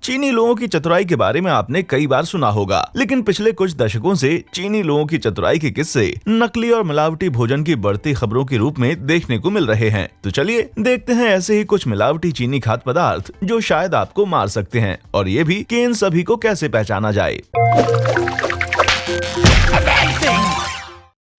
चीनी लोगों की चतुराई के बारे में आपने कई बार सुना होगा, लेकिन पिछले कुछ दशकों से चीनी लोगों की चतुराई के किस्से नकली और मिलावटी भोजन की बढ़ती खबरों के रूप में देखने को मिल रहे हैं। तो चलिए देखते हैं ऐसे ही कुछ मिलावटी चीनी खाद्य पदार्थ जो शायद आपको मार सकते हैं, और ये भी कि इन सभी को कैसे पहचाना जाए।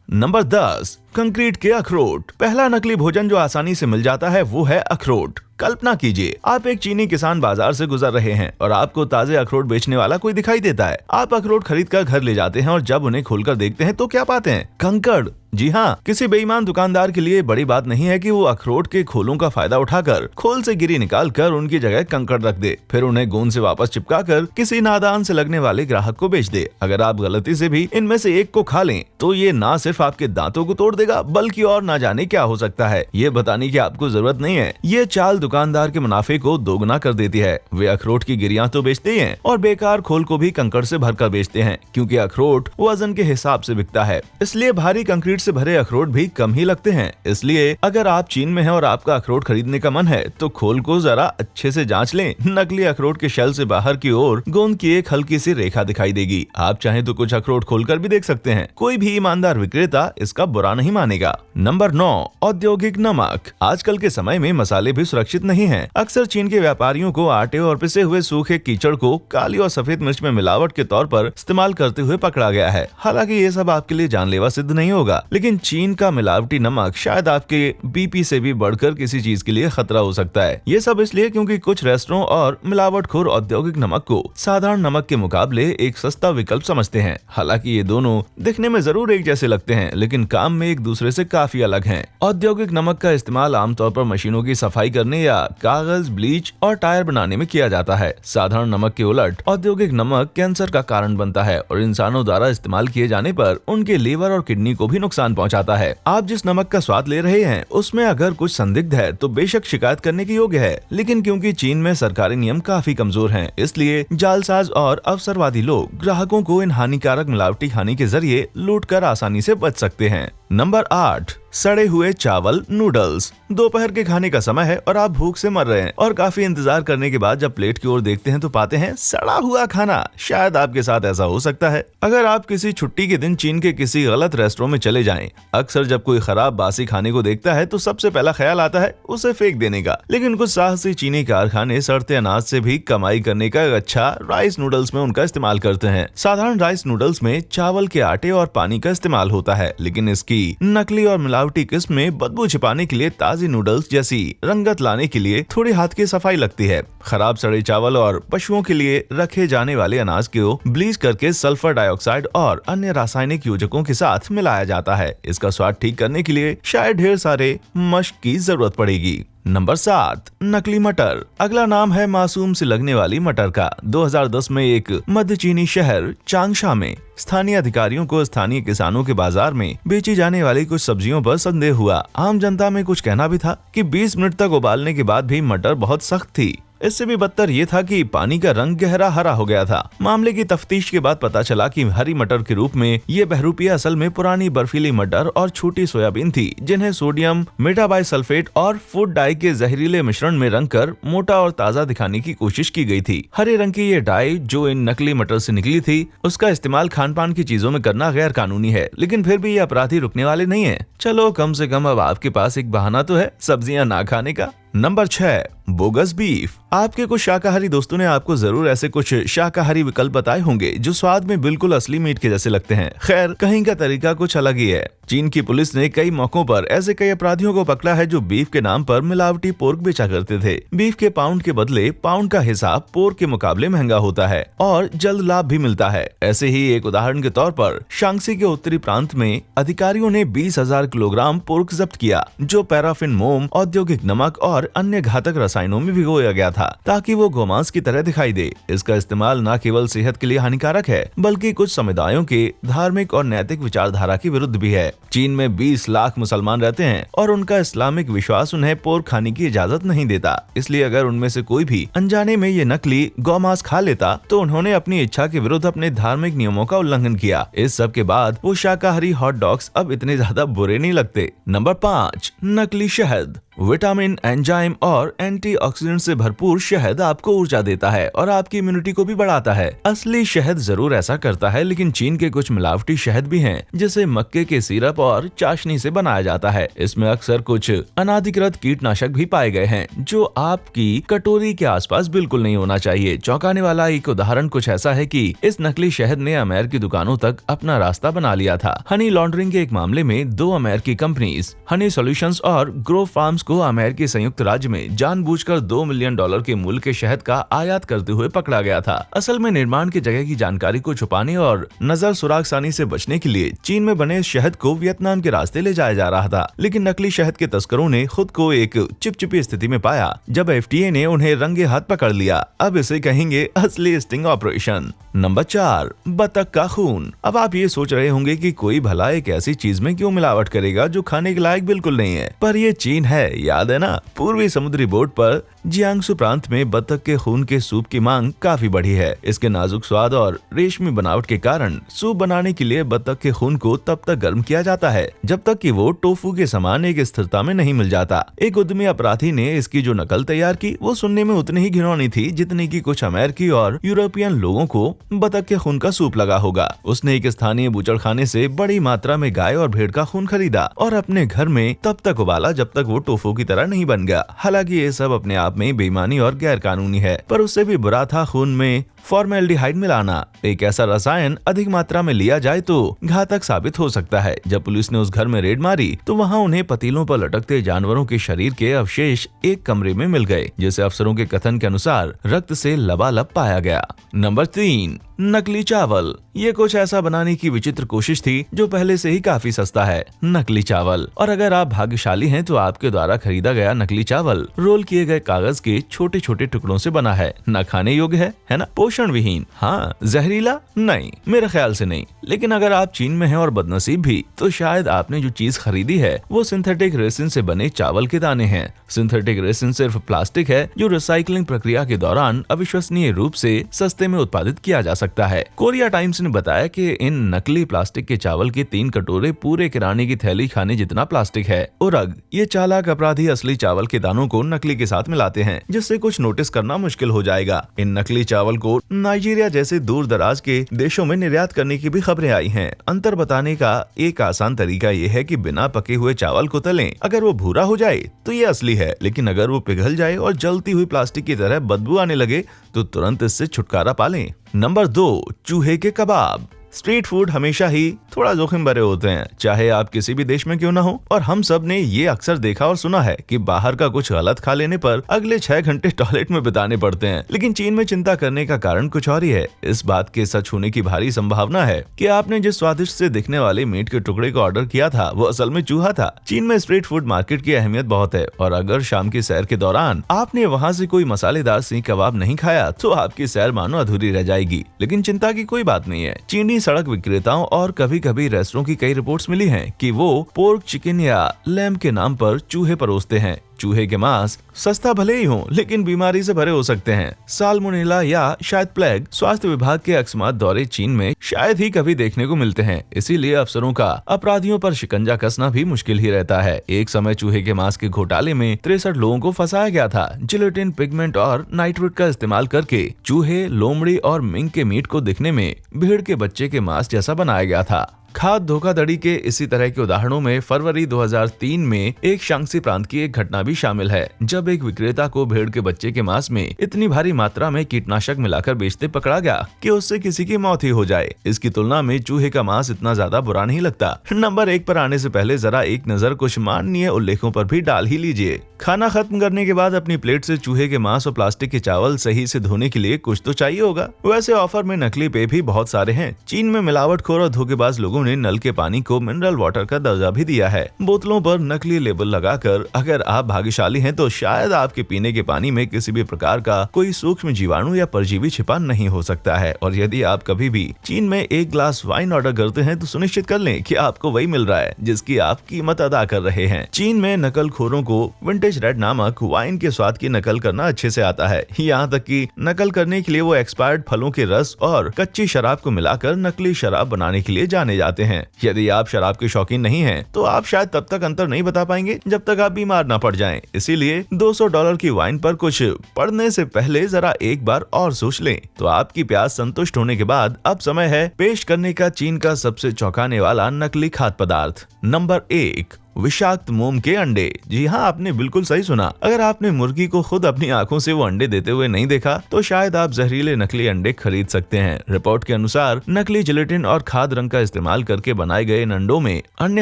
नंबर 10, कंक्रीट के अखरोट। पहला नकली भोजन जो आसानी से मिल जाता है वो है अखरोट। कल्पना कीजिए, आप एक चीनी किसान बाजार से गुजर रहे हैं और आपको ताजे अखरोट बेचने वाला कोई दिखाई देता है। आप अखरोट खरीद कर घर ले जाते हैं और जब उन्हें खोलकर देखते हैं तो क्या पाते हैं? कंकड़। जी हाँ, किसी बेईमान दुकानदार के लिए बड़ी बात नहीं है कि वो अखरोट के खोलों का फायदा उठाकर खोल से गिरी निकाल कर उनकी जगह कंकड़ रख दे, फिर उन्हें गोंद से वापस चिपका कर किसी नादान से लगने वाले ग्राहक को बेच दे। अगर आप गलती से भी इनमें से एक को खा लें तो ये ना सिर्फ आपके दांतों को तोड़ देगा बल्कि और ना जाने क्या हो सकता है। ये बताने की आपको जरूरत नहीं है। ये चाल दुकानदार के मुनाफे को दोगुना कर देती है। वे अखरोट की गिरियां तो बेचते हैं और बेकार खोल को भी कंकड़ से भरकर बेचते हैं, क्योंकि अखरोट वजन के हिसाब से बिकता है, इसलिए भारी कंक्रीट से भरे अखरोट भी कम ही लगते हैं। इसलिए अगर आप चीन में हैं और आपका अखरोट खरीदने का मन है तो खोल को जरा अच्छे से जांच लें। नकली अखरोट के शेल से बाहर की ओर गोंद की एक हल्की सी रेखा दिखाई देगी। आप चाहें तो कुछ अखरोट खोलकर भी देख सकते हैं। कोई भी ईमानदार विक्रेता इसका बुरा नहीं मानेगा। नंबर 9, औद्योगिक नमक। आजकल के समय में मसाले भी सुरक्षित नहीं हैं। अक्सर चीन के व्यापारियों को आटे और पिसे हुए सूखे कीचड़ को काली और सफेद मिर्च में मिलावट के तौर पर इस्तेमाल करते हुए पकड़ा गया है। हालांकि ये सब आपके लिए जानलेवा सिद्ध नहीं होगा, लेकिन चीन का मिलावटी नमक शायद आपके बीपी से भी बढ़कर किसी चीज के लिए खतरा हो सकता है। ये सब इसलिए क्योंकि कुछ रेस्टोरेंट और मिलावटखोर औद्योगिक नमक को साधारण नमक के मुकाबले एक सस्ता विकल्प समझते हैं। हालांकि ये दोनों दिखने में जरूर एक जैसे लगते हैं, लेकिन काम में एक दूसरे से काफी अलग हैं। औद्योगिक नमक का इस्तेमाल आमतौर पर मशीनों की सफाई करने या कागज, ब्लीच और टायर बनाने में किया जाता है। साधारण नमक के उलट औद्योगिक नमक कैंसर का कारण बनता है और इंसानों द्वारा इस्तेमाल किए जाने पर उनके लीवर और किडनी को भी नुकसान पहुंचाता है। आप जिस नमक का स्वाद ले रहे हैं उसमें अगर कुछ संदिग्ध है तो बेशक शिकायत करने के योग्य है, लेकिन क्योंकि चीन में सरकारी नियम काफी कमजोर हैं, इसलिए जालसाज और अवसरवादी लोग ग्राहकों को इन हानिकारक मिलावटी खाने के जरिए लूटकर आसानी से बच सकते हैं। नंबर 8, सड़े हुए चावल नूडल्स। दोपहर के खाने का समय है और आप भूख से मर रहे हैं और काफी इंतजार करने के बाद जब प्लेट की ओर देखते हैं तो पाते हैं सड़ा हुआ खाना। शायद आपके साथ ऐसा हो सकता है। अगर आप किसी छुट्टी के दिन चीन के किसी गलत रेस्टोरेंट में चले जाएं, अक्सर जब कोई खराब बासी खाने को देखता है तो सबसे पहला ख्याल आता है उसे फेंक देने का, लेकिन कुछ साहसी चीनी कारखाने सड़ते अनाज से भी कमाई करने का अच्छा राइस नूडल्स में उनका इस्तेमाल करते हैं। साधारण राइस नूडल्स में चावल के आटे और पानी का इस्तेमाल होता है, लेकिन इसकी नकली और मिलावटी किस्म में बदबू छिपाने के लिए ताजी नूडल्स जैसी रंगत लाने के लिए थोड़ी हाथ की सफाई लगती है। खराब सड़े चावल और पशुओं के लिए रखे जाने वाले अनाज को ब्लीच करके सल्फर डाइऑक्साइड और अन्य रासायनिक योजकों के साथ मिलाया जाता है। इसका स्वाद ठीक करने के लिए शायद ढेर सारे मशक की जरूरत पड़ेगी। नंबर 7, नकली मटर। अगला नाम है मासूम से लगने वाली मटर का। 2010 में एक मध्य चीनी शहर चांगशा में स्थानीय अधिकारियों को स्थानीय किसानों के बाजार में बेची जाने वाली कुछ सब्जियों पर संदेह हुआ। आम जनता में कुछ कहना भी था कि 20 मिनट तक उबालने के बाद भी मटर बहुत सख्त थी। इससे भी बदतर ये था कि पानी का रंग गहरा हरा हो गया था। मामले की तफ्तीश के बाद पता चला कि हरी मटर के रूप में ये बहरूपिया असल में पुरानी बर्फीली मटर और छोटी सोयाबीन थी, जिन्हें सोडियम मेटाबाइसल्फेट और फूड डाई के जहरीले मिश्रण में रंगकर मोटा और ताज़ा दिखाने की कोशिश की गई थी। हरे रंग की ये डाई जो इन नकली मटर से निकली थी, उसका इस्तेमाल खान पान की चीजों में करना गैर कानूनी है, लेकिन फिर भी ये अपराधी रुकने वाले नहीं है। चलो कम से कम अब आपके पास एक बहाना तो है सब्जियां ना खाने का। Number 6, bogus beef. आपके कुछ शाकाहारी दोस्तों ने आपको जरूर ऐसे कुछ शाकाहारी विकल्प बताए होंगे जो स्वाद में बिल्कुल असली मीट के जैसे लगते हैं। खैर, कहीं का तरीका कुछ अलग ही है। चीन की पुलिस ने कई मौकों पर ऐसे कई अपराधियों को पकड़ा है जो बीफ के नाम पर मिलावटी पोर्क बेचा करते थे। बीफ के पाउंड के बदले पाउंड का हिसाब पोर्क के मुकाबले महंगा होता है और जल्द लाभ भी मिलता है। ऐसे ही एक उदाहरण के तौर पर शांगसी के उत्तरी प्रांत में अधिकारियों ने 20,000 किलोग्राम पोर्क जब्त किया, जो पैराफिन, मोम, औद्योगिक नमक और अन्य घातक रसायनों में भिगोया गया था ताकि वो गोमांस की तरह दिखाई दे। इसका इस्तेमाल न केवल सेहत के लिए हानिकारक है बल्कि कुछ समुदायों के धार्मिक और नैतिक विचारधारा के विरुद्ध भी है। चीन में 20 लाख मुसलमान रहते हैं और उनका इस्लामिक विश्वास उन्हें पोर्क खाने की इजाजत नहीं देता। इसलिए अगर उनमें से कोई भी अनजाने में ये नकली गौमांस खा लेता तो उन्होंने अपनी इच्छा के विरुद्ध अपने धार्मिक नियमों का उल्लंघन किया। इस सब के बाद वो शाकाहारी हॉट डॉग्स अब इतने ज्यादा बुरे नहीं लगते। नंबर 5, नकली शहद। विटामिन, एंजाइम और एंटीऑक्सीडेंट से भरपूर शहद आपको ऊर्जा देता है और आपकी इम्यूनिटी को भी बढ़ाता है। असली शहद जरूर ऐसा करता है, लेकिन चीन के कुछ मिलावटी शहद भी हैं, जिसे मक्के के सिरप और चाशनी से बनाया जाता है। इसमें अक्सर कुछ अनाधिकृत कीटनाशक भी पाए गए हैं, जो आपकी कटोरी के आसपास बिल्कुल नहीं होना चाहिए। चौंकाने वाला एक उदाहरण कुछ ऐसा है कि इस नकली शहद ने अमेरिकी दुकानों तक अपना रास्ता बना लिया था। हनी लॉन्ड्रिंग के एक मामले में 2 अमेरिकी कंपनीज हनी सॉल्यूशंस और ग्रो फार्म्स को अमेरिकी संयुक्त राज्य में जानबूझकर $2 मिलियन के मूल्य के शहद का आयात करते हुए पकड़ा गया था। असल में निर्माण की जगह की जानकारी को छुपाने और नजर सुरागसानी से बचने के लिए चीन में बने शहद को वियतनाम के रास्ते ले जाया जा रहा था। लेकिन नकली शहद के तस्करों ने खुद को एक चिपचिपी स्थिति में पाया जब FDA ने उन्हें रंगे हाथ पकड़ लिया। अब इसे कहेंगे असली स्टिंग ऑपरेशन। नंबर 4, बतख का खून। अब आप ये सोच रहे होंगे कि कोई भला एक ऐसी चीज में क्यों मिलावट करेगा जो खाने के लायक बिल्कुल नहीं है, पर ये चीन है, याद है ना। पूर्वी समुद्री बोर्ड पर जियांगसू प्रांत में बतख के खून के सूप की मांग काफी बढ़ी है। इसके नाजुक स्वाद और रेशमी बनावट के कारण सूप बनाने के लिए बतख के खून को तब तक गर्म किया जाता है जब तक कि वो टोफू के समान एक स्थिरता में नहीं मिल जाता। एक उद्यमी अपराधी ने इसकी जो नकल तैयार की वो सुनने में उतनी ही घिनौनी थी जितनी की कुछ अमेरिकी और यूरोपियन लोगों को बतख के खून का सूप लगा होगा। उसने एक स्थानीय बूचड़खाने से बड़ी मात्रा में गाय और भेड़ का खून खरीदा और अपने घर में तब तक उबाला जब तक वो टोफू की तरह नहीं बन गया। हालांकि ये सब अपने आप में बेईमानी और गैर कानूनी है, पर उससे भी बुरा था खून में फॉर्मेल्डिहाइड मिलाना। एक ऐसा रसायन अधिक मात्रा में लिया जाए तो घातक साबित हो सकता है। जब पुलिस ने उस घर में रेड मारी तो वहां उन्हें पतीलों पर लटकते जानवरों के शरीर के अवशेष एक कमरे में मिल गए, जिसे अफसरों के कथन के अनुसार रक्त से लबालब पाया गया। नंबर 3, नकली चावल। ये कुछ ऐसा बनाने की विचित्र कोशिश थी जो पहले से ही काफी सस्ता है, नकली चावल। और अगर आप भाग्यशाली हैं तो आपके द्वारा खरीदा गया नकली चावल रोल किए गए कागज के छोटे छोटे टुकड़ों से बना है। न खाने योग्य है ना, पोषण विहीन, हाँ, जहरीला नहीं, मेरे ख्याल से नहीं। लेकिन अगर आप चीन में हैं और बदनसीब भी, तो शायद आपने जो चीज खरीदी है वो सिंथेटिक रेसिन से बने चावल के दाने हैं। सिंथेटिक रेसिन सिर्फ प्लास्टिक है जो रिसाइकलिंग प्रक्रिया के दौरान अविश्वसनीय रूप से सस्ते में उत्पादित किया जा सकता है। कोरिया टाइम्स ने बताया कि इन नकली प्लास्टिक के चावल के 3 कटोरे पूरे किराने की थैली खाने जितना प्लास्टिक है। उरग, ये चालाक अपराधी असली चावल के दानों को नकली के साथ मिलाते हैं, जिससे कुछ नोटिस करना मुश्किल हो जाएगा। इन नकली चावल को नाइजीरिया जैसे दूर दराज के देशों में निर्यात करने की भी खबरें आई हैं। अंतर बताने का एक आसान तरीका ये है कि बिना पके हुए चावल को तलें। अगर वो भूरा हो जाए तो ये असली है, लेकिन अगर वो पिघल जाए और जलती हुई प्लास्टिक की तरह बदबू आने लगे तो तुरंत इससे छुटकारा पा लें। नंबर 2, चूहे के कबाब। स्ट्रीट फूड हमेशा ही थोड़ा जोखिम भरे होते हैं, चाहे आप किसी भी देश में क्यों ना हो। और हम सब ने ये अक्सर देखा और सुना है कि बाहर का कुछ गलत खा लेने पर अगले 6 घंटे टॉयलेट में बिताने पड़ते हैं। लेकिन चीन में चिंता करने का कारण कुछ और ही है। इस बात के सच होने की भारी संभावना है कि आपने जिस स्वादिष्ट से दिखने वाले मीट के टुकड़े को ऑर्डर किया था वो असल में चूहा था। चीन में स्ट्रीट फूड मार्केट की अहमियत बहुत है, और अगर शाम की सैर के दौरान आपने वहाँ से कोई मसालेदार सीख कबाब नहीं खाया तो आपकी सैर मानो अधूरी रह जाएगी। लेकिन चिंता की कोई बात नहीं है। चीनी सड़क विक्रेताओं और कभी कभी रेस्टोरेंट की कई रिपोर्ट्स मिली हैं कि वो पोर्क, चिकन या लैम्ब के नाम पर चूहे परोसते हैं। चूहे के मांस सस्ता भले ही हो, लेकिन बीमारी से भरे हो सकते हैं। साल्मोनेला या शायद प्लेग। स्वास्थ्य विभाग के अकस्मात दौरे चीन में शायद ही कभी देखने को मिलते हैं, इसीलिए अफसरों का अपराधियों पर शिकंजा कसना भी मुश्किल ही रहता है। एक समय चूहे के मांस के घोटाले में 63 लोगों को फंसाया गया था। जिलेटिन, पिगमेंट और नाइट्रेट का इस्तेमाल करके चूहे, लोमड़ी और मिंक के मीट को दिखने में भेड़ के बच्चे के मांस जैसा बनाया गया था। खाद्य धोखाधड़ी के इसी तरह के उदाहरणों में फरवरी 2003 में एक शांगसी प्रांत की एक घटना भी शामिल है, जब एक विक्रेता को भेड़ के बच्चे के मांस में इतनी भारी मात्रा में कीटनाशक मिलाकर बेचते पकड़ा गया कि उससे किसी की मौत ही हो जाए। इसकी तुलना में चूहे का मांस इतना ज्यादा बुरा नहीं लगता। नंबर 1 पर आने से पहले जरा एक नजर कुछ माननीय उल्लेखों पर भी डाल ही लीजिए। खाना खत्म करने के बाद अपनी प्लेट से चूहे के मांस और प्लास्टिक के चावल सही से धोने के लिए कुछ तो चाहिए होगा। वैसे ऑफर में नकली पेय भी बहुत सारे हैं। चीन में मिलावटखोर और धोखेबाज लोगों ने नल के पानी को मिनरल वाटर का दर्जा भी दिया है। बोतलों पर नकली लेबल लगाकर अगर आप भाग्यशाली हैं तो शायद आपके पीने के पानी में किसी भी प्रकार का कोई सूक्ष्म जीवाणु या परजीवी छिपा नहीं हो सकता है। और यदि आप कभी भी चीन में एक ग्लास वाइन ऑर्डर करते हैं तो सुनिश्चित कर लें कि आपको वही मिल रहा है जिसकी आप कीमत अदा कर रहे हैं। चीन में नकलखोरों को विंटेज रेड नामक वाइन के स्वाद की नकल करना अच्छे से आता है। यहाँ तक कि नकल करने के लिए वो एक्सपायर्ड फलों के रस और कच्ची शराब को मिलाकर नकली शराब बनाने के लिए जाने जाते आते हैं। यदि आप शराब के शौकीन नहीं हैं, तो आप शायद तब तक अंतर नहीं बता पाएंगे जब तक आप बीमार ना पड़ जाएं। इसीलिए $200 की वाइन पर कुछ पढ़ने से पहले जरा एक बार और सोच लें। तो आपकी प्यास संतुष्ट होने के बाद अब समय है पेश करने का चीन का सबसे चौंकाने वाला नकली खाद्य पदार्थ। नंबर 1, विषाक्त मोम के अंडे। जी हाँ, आपने बिल्कुल सही सुना। अगर आपने मुर्गी को खुद अपनी आंखों से वो अंडे देते हुए नहीं देखा, तो शायद आप जहरीले नकली अंडे खरीद सकते हैं। रिपोर्ट के अनुसार नकली जिलेटिन और खाद रंग का इस्तेमाल करके बनाए गए इन अंडों में अन्य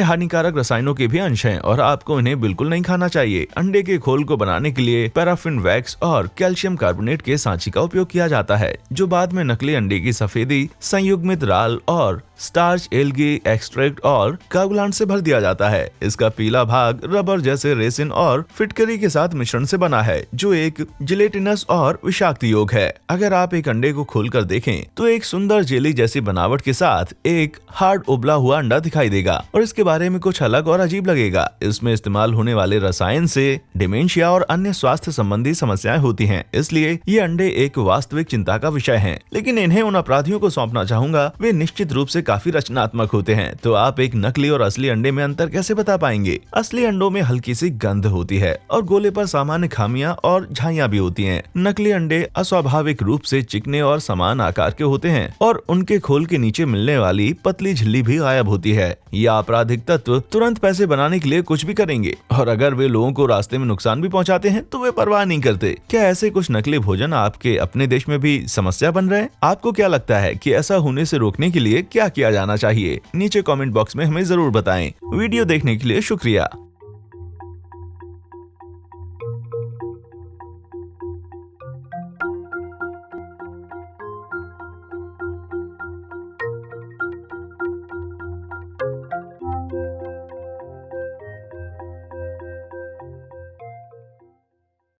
हानिकारक रसायनों के भी अंश हैं और आपको इन्हें बिल्कुल नहीं खाना चाहिए। अंडे के खोल को बनाने के लिए पैराफिन वैक्स और कैल्शियम कार्बोनेट के सांची का उपयोग किया जाता है, जो बाद में नकली अंडे की सफेदी संयुग्मित राल और स्टार्च, एल्गी एक्सट्रैक्ट और कागुलांट से भर दिया जाता है। इसका पीला भाग रबर जैसे रेसिन और फिटकरी के साथ मिश्रण से बना है, जो एक जिलेटिनस और विषाक्त योग है। अगर आप एक अंडे को खोलकर देखें, तो एक सुंदर जेली जैसी बनावट के साथ एक हार्ड उबला हुआ अंडा दिखाई देगा और इसके बारे में कुछ अलग और अजीब लगेगा। इसमें इस्तेमाल होने वाले रसायन से डिमेंशिया और अन्य स्वास्थ्य संबंधी समस्याएं होती हैं, इसलिए ये अंडे एक वास्तविक चिंता का विषय हैं। लेकिन इन्हें उन अपराधियों को सौंपना चाहूंगा, वे निश्चित रूप से काफी रचनात्मक होते हैं। तो आप एक नकली और असली अंडे में अंतर कैसे बता पाएंगे? असली अंडों में हल्की सी गंध होती है और गोले पर सामान्य खामियां और झाइयां भी होती हैं। नकली अंडे अस्वाभाविक रूप से चिकने और समान आकार के होते हैं और उनके खोल के नीचे मिलने वाली पतली झिल्ली भी गायब होती है। यह आपराधिक तत्व तुरंत पैसे बनाने के लिए कुछ भी करेंगे और अगर वे लोगों को रास्ते में नुकसान भी पहुंचाते हैं, तो वे परवाह नहीं करते। क्या ऐसे कुछ नकली भोजन आपके अपने देश में भी समस्या बन रहे हैं? आपको क्या लगता है कि ऐसा होने से रोकने के लिए क्या किया जाना चाहिए? नीचे कमेंट बॉक्स में हमें जरूर बताएं। वीडियो देखने के लिए शुक्रिया।